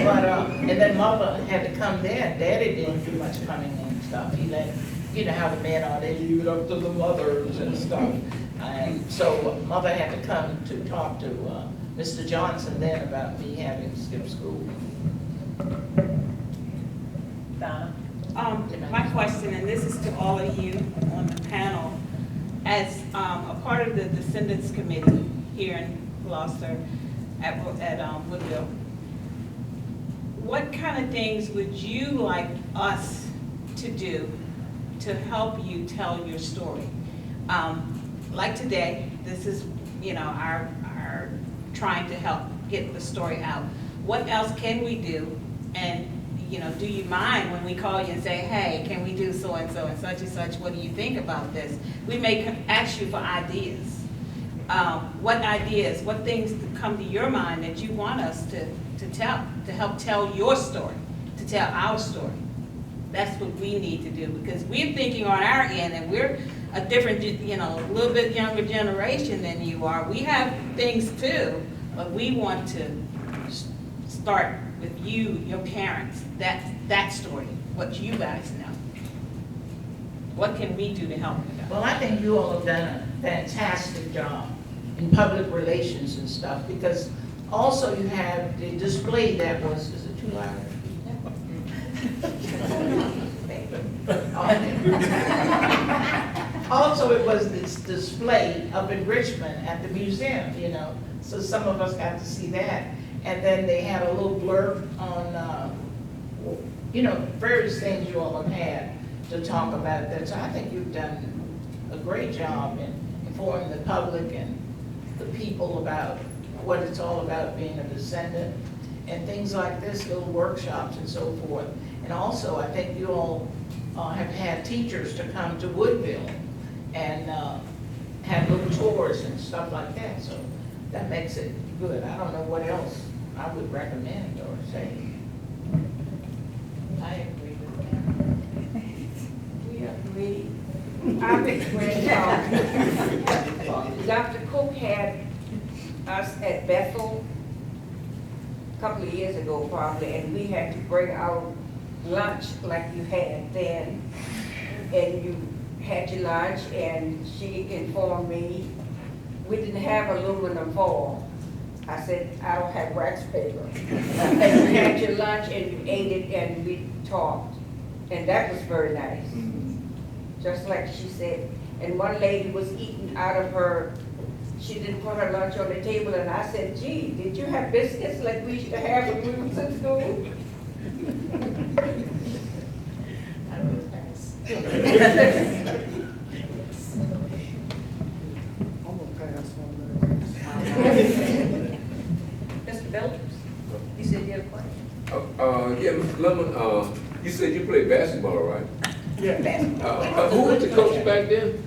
But, and then mother had to come there. Daddy didn't do much coming in and stuff. He let, you know how the men are, they leave it up to the mothers and stuff. And so mother had to come to talk to Mr. Johnson then about me having to skip school. Donna? My question, and this is to all of you on the panel, as a part of the Descendants Committee here in Gloucester at Woodville, what kind of things would you like us to do to help you tell your story? Like today, this is, you know, our trying to help get the story out. What else can we do? And, you know, do you mind when we call you and say, hey, can we do so and so and such, what do you think about this? We may ask you for ideas. What ideas, what things come to your mind that you want us to tell, to help tell your story, to tell our story? That's what we need to do, because we're thinking on our end, and we're a different, you know, a little bit younger generation than you are. We have things too, but we want to start with you, your parents, that story, what you guys know. What can we do to help you guys? Well, I think you all have done a fantastic job in public relations and stuff, because also you have the display that was, is it too loud? Also, it was this display up in Richmond at the museum, you know, so some of us got to see that. And then they had a little blurb on, you know, various things you all have had to talk about that. So I think you've done a great job in informing the public and the people about what it's all about being a descendant and things like this, little workshops and so forth. And also, I think you all have had teachers to come to Woodville and have little tours and stuff like that. So that makes it good. I don't know what else I would recommend or say. I agree with that. We agree. When Dr. Cook had us at Bethel a couple of years ago probably, and we had to bring our lunch like you had then, and you had your lunch, and she informed me we didn't have aluminum foil. I said, I don't have wax paper. And you had your lunch and you ate it and we talked, and that was very nice. Just like she said. And one lady was eating out of her, she didn't put her lunch on the table, and I said, gee, did you have biscuits like we used to have when we was in school? I was nice. I'm gonna pass on that. Mr. Phillips, you said you had a question? Yeah, Mr. Lemon, you said you played basketball, right? Yeah. Who was the coach back then?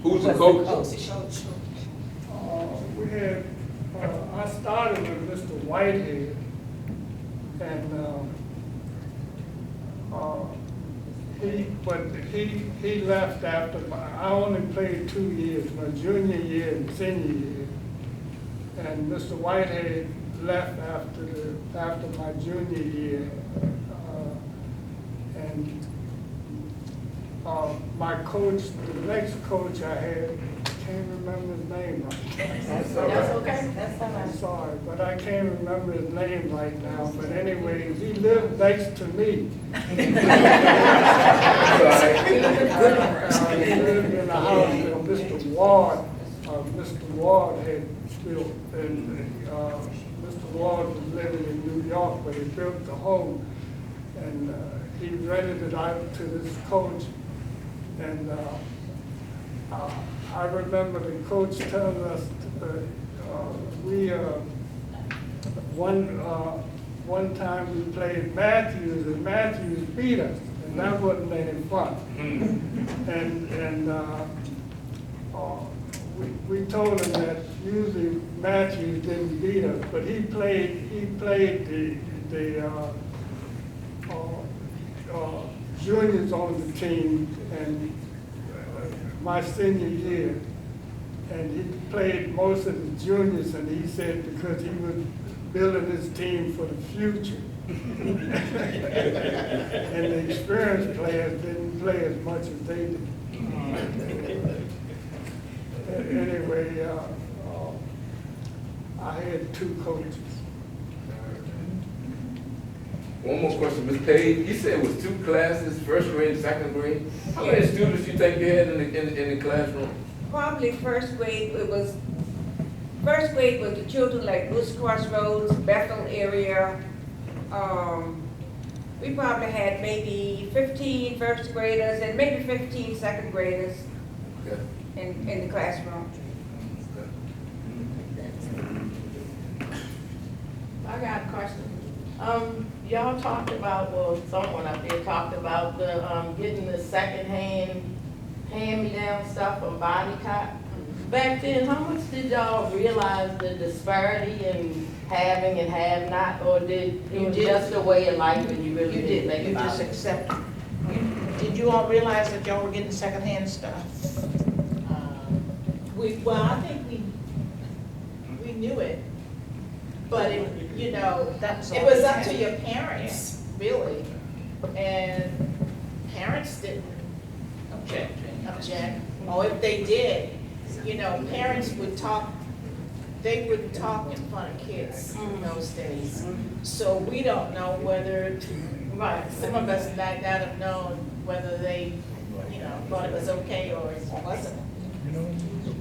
Who's the coach? We had, I started with Mr. Whitehead, and he left after I only played 2 years, my junior year and senior year. And Mr. Whitehead left after my junior year. And my coach, the next coach I had, can't remember his name right now. That's okay. That's all I'm right. sorry, but I can't remember his name right now. But anyways, he lived next to me. He lived in a house that Mr. Ward had built, and Mr. Ward was living in New York, but he built the home, and he rented it out to this coach, and I remember the coach telling us one time we played Matthews, and Matthews beat us. And that wasn't any fun. And we told him that usually Matthews didn't beat us, but he played the juniors on the team and my senior year. And he played most of the juniors, and he said because he was building his team for the future. And the experienced players didn't play as much as they did. Anyway, I had 2 coaches. One more question, Ms. Page. You said it was 2 classes, first grade and second grade. How many students you think you had in the classroom? Probably first grade was the children like Woods Crossroads, Bethel area. We probably had maybe 15 first graders and maybe 15 second graders Okay. in the classroom. I got a question. Y'all talked about, well, someone up there talked about the, getting the secondhand hand-me-down stuff from Body Cop. Back then, how much did y'all realize the disparity in having and have not, or did it was just a way of life and you really didn't think You about just it? accept it. Did you all realize that y'all were getting secondhand stuff? Well, I think we knew it, but it, you know, That it was up to your parents, really. And parents didn't Object. object, or if they did, you know, parents would talk, they wouldn't talk in front of kids in those days. So we don't know whether, right, some of us might not have known whether they, you know, thought it was okay or it wasn't.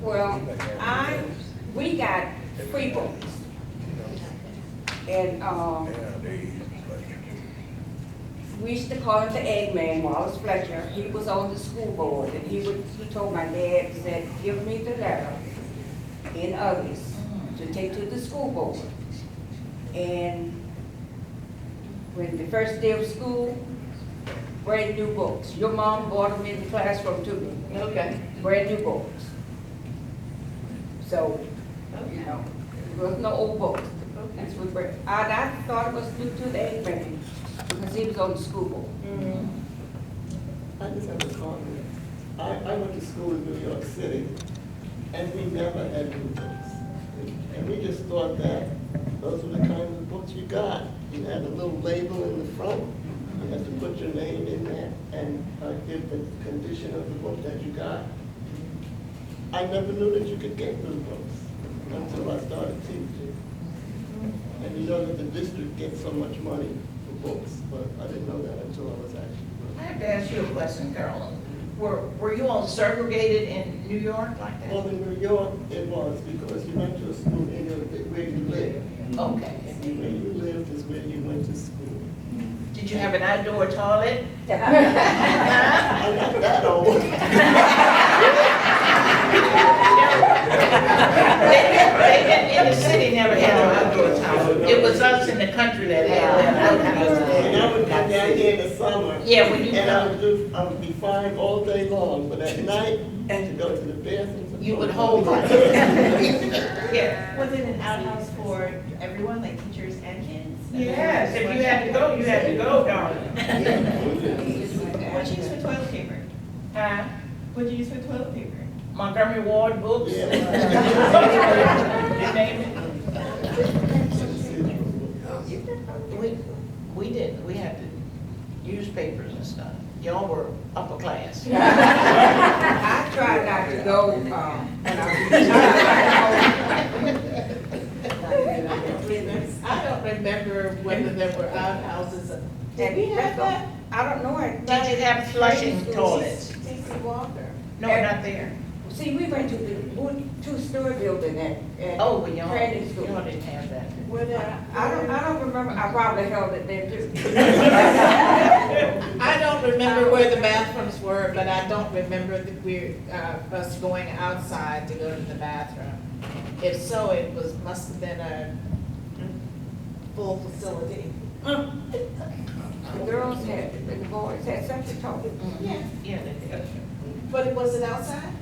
Well, we got free books. And, we used to call him the Eggman, Wallace Fletcher. He was on the school board, and he told my dad, said, give me the letter in August to take to the school board. And when the first day of school, brand new books. Your mom bought them in the classroom to me. Okay. Brand new books. So, you know, there was no old books. That's what I thought it was due to the Eggman, because he was on the school board. I just have a comment. I went to school in New York City, and we never had new books. And we just thought that those were the kinds of books you got. You had a little label in the front, you had to put your name in there and give the condition of the book that you got. I never knew that you could get new books until I started teaching. And you know that the district gets so much money for books, but I didn't know that until I was actually. I have to ask you a question, Carolyn. Were you all segregated in New York like that? Well, in New York, it was because you went to a school in where you live. Okay. Where you lived is where you went to school. Did you have an outdoor toilet? I'm not that old. They didn't, in the city never had an outdoor toilet. It was us in the country that had that. And I would come down here in the summer. Yeah, when you And come, I would be fine all day long, but at night, to go to the bathroom. you would hold it. Yeah. Was it an outhouse for everyone, like teachers and kids? Yes, if you had to go, you had to go, darling. What did you use for toilet paper? Huh? What did you use for toilet paper? Montgomery Ward books. Yeah. You name it. We didn't, we had to use papers and stuff. Y'all were upper class. I tried not to go, when I don't remember whether there were outhouses. Did we have that? I don't know. Did you have flushing toilets? T.C. Walker. No, not there. See, we went to the two-story building at Oh, but y'all training school. didn't have that. Were there? I don't remember, I probably held it there too. I don't remember where the bathrooms were, but I don't remember us going outside to go to the bathroom. If so, it must have been a full facility. The girls had, the boys had such a talk. Yeah, Yeah, they did. but was it outside?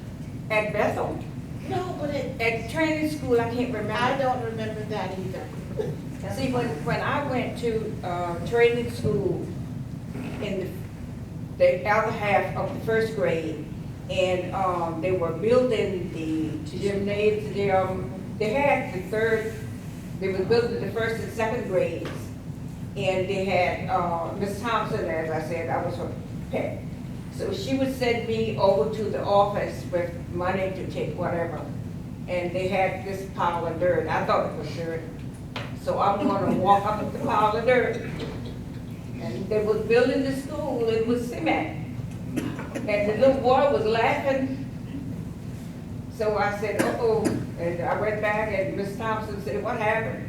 At Bethel, No, but at training school, I can't I remember. don't remember that either. See, when I went to, training school in the other half of the first grade, and, they were building the gymnasium, they had the third, they were building the first and second grades. And they had, Miss Thompson, as I said, I was her pet. So she would send me over to the office with money to take whatever. And they had this pile of dirt. I thought it was dirt. So I'm gonna walk up the pile of dirt. And they was building the school, it was cement. And the little boy was laughing. So I said, uh-oh. And I went back and Miss Thompson said, what happened?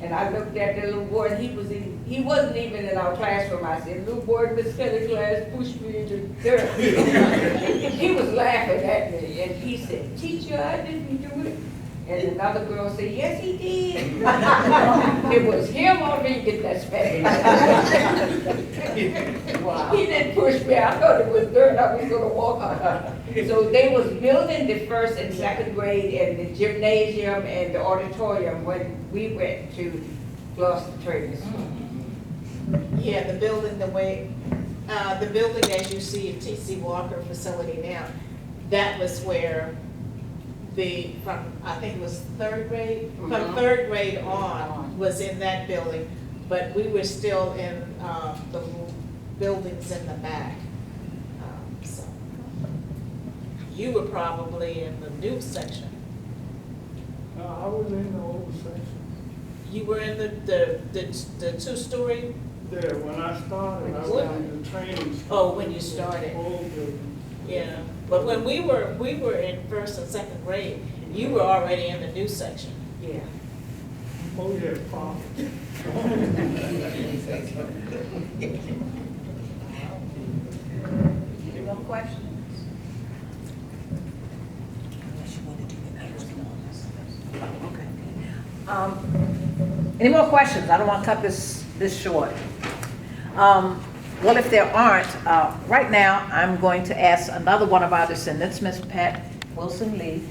And I looked at the little boy, and he wasn't even in our classroom. I said, little boy in Miss Kelly's class pushed me into dirt. He was laughing at me, and he said, teacher, I didn't do it. And another girl said, yes, he did. It was him or me get that space. Wow. He didn't push me, I thought it was dirt, I was gonna walk on. So they was building the first and second grade and the gymnasium and the auditorium when we went to Gloucester Training School. Yeah, the building, the building as you see at T.C. Walker facility now, that was where I think it was third grade, from third grade on was in that building, but we were still in, the buildings in the back. So you were probably in the new section. I was in the old section. You were in the two-story, There, when I started, I was in the training school. oh, when you started. Old building. Yeah, but when we were in first and second grade, you were already in the new section. Yeah. Oh, yeah, Pop. Any more questions? Okay. Any more questions? I don't want to cut this short. Well, if there aren't, right now, I'm going to ask another one of our descendants, Miss Pat Wilson Lee,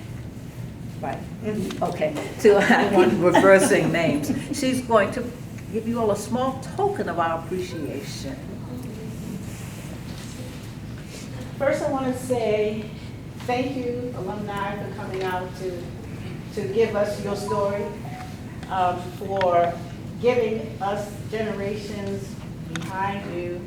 right? Okay, so I keep reversing names. She's going to give you all a small token of our appreciation. First, I want to say thank you, alumni, for coming out to give us your story, for giving us generations behind you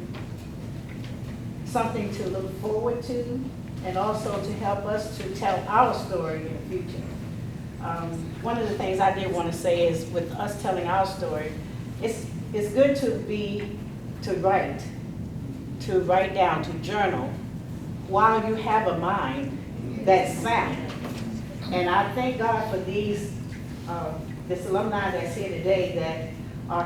something to look forward to, and also to help us to tell our story in the future. One of the things I did want to say is, with us telling our story, it's good to write down, to journal, while you have a mind that's sound. And I thank God for this alumni that's here today that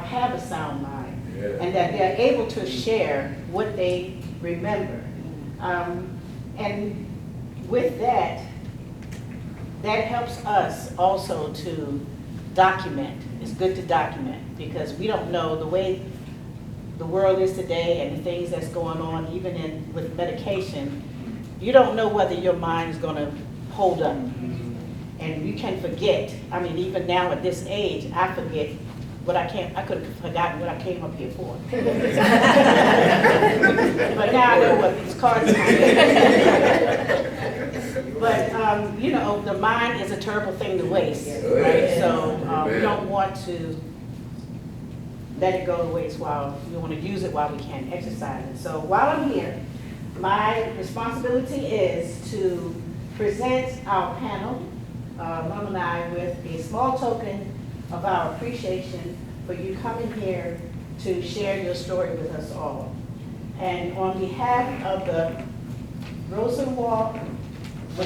have a sound mind, and that they're able to share what they remember. And with that helps us also to document. It's good to document, because we don't know the way the world is today and the things that's going on, even with medication. You don't know whether your mind is going to hold up. And you can forget. I mean, even now at this age, I forget what I could have forgotten what I came up here for. But now I know what these cards are. But, you know, the mind is a terrible thing to waste, right? So we don't want to let it go to waste we want to use it while we can, exercise it. So while I'm here, my responsibility is to present our panel, alumni, with a small token of our appreciation for you coming here to share your story with us all. And on behalf of the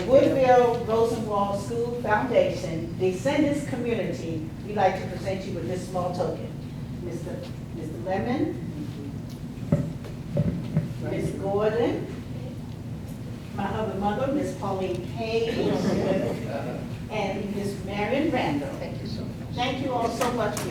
Woodville Rosenwald School Foundation Descendants Community, we'd like to present you with this small token. Mr. Lemon, Ms. Gordon, my other mother, Ms. Pauline Hayes, and Ms. Marion Randall. Thank you so much. Thank you all so much for